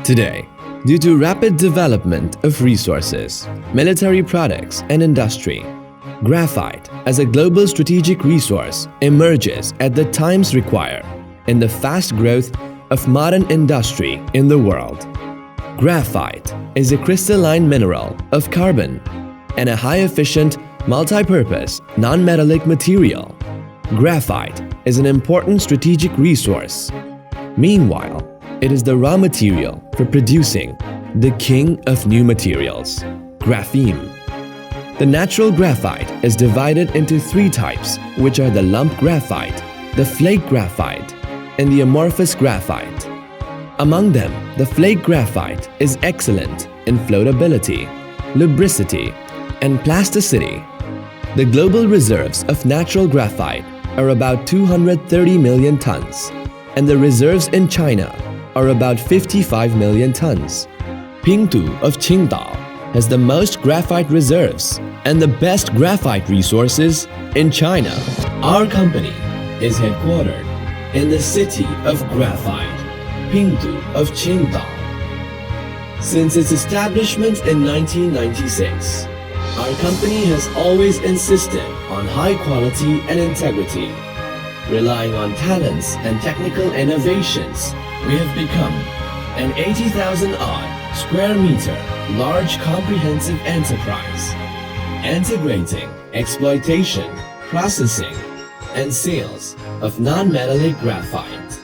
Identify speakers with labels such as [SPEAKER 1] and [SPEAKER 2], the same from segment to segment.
[SPEAKER 1] Today, due to rapid development of resources, military products and industry, graphite as a global strategic resource emerges at the times required in the fast growth of modern industry in the world. Graphite is a crystalline mineral of carbon and a high-efficient, multi-purpose, non-metallic material. Graphite is an important strategic resource. Meanwhile, it is the raw material for producing the king of new materials, graphene. The natural graphite is divided into three types, which are the lump graphite, the flake graphite, and the amorphous graphite. Among them, the flake graphite is excellent in floatability, lubricity, and plasticity. The global reserves of natural graphite are about 230 million tons, and the reserves in China are about 55 million tons. Pingtu of Qingdao has the most graphite reserves and the best graphite resources in China. Our company is headquartered in the city of graphite, Pingtu of Qingdao. Since its establishment in 1996, our company has always insisted on high quality and integrity. Relying on talents and technical innovations, we have become an 80,000-odd square meter large comprehensive enterprise, integrating exploitation, processing, and sales of non-metallic graphite.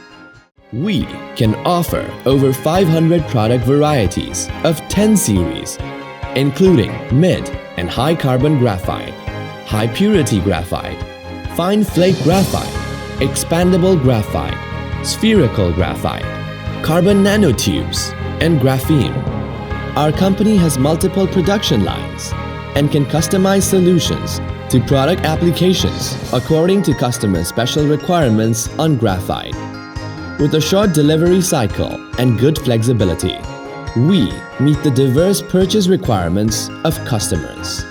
[SPEAKER 1] We can offer over 500 product varieties of 10 series, including mid and high carbon graphite, high purity graphite, fine flake graphite, expandable graphite, spherical graphite, carbon nanotubes, and graphene. Our company has multiple production lines and can customize solutions to product applications according to customer special requirements on graphite. With a short delivery cycle and good flexibility, we meet the diverse purchase requirements of customers.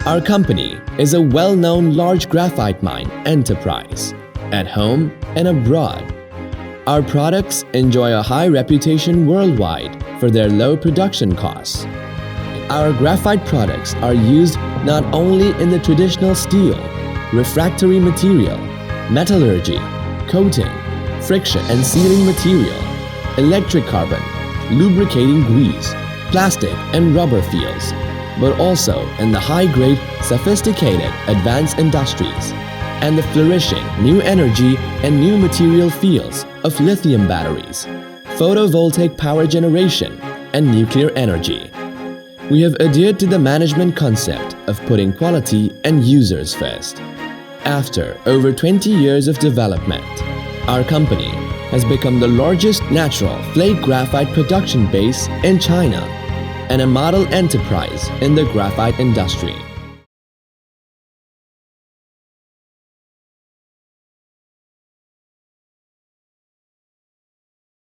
[SPEAKER 1] Our company is a well-known large graphite mine enterprise at home and abroad. Our products enjoy a high reputation worldwide for their low production costs. Our graphite products are used not only in the traditional steel, refractory material, metallurgy, coating, friction and sealing material, electric carbon, lubricating grease, plastic and rubber fields, but also in the high-grade, sophisticated advanced industries and the flourishing new energy and new material fields of lithium batteries, photovoltaic power generation, and nuclear energy. We have adhered to the management concept of putting quality and users first. After over 20 years of development, our company has become the largest natural flake graphite production base in China and a model enterprise in the graphite industry.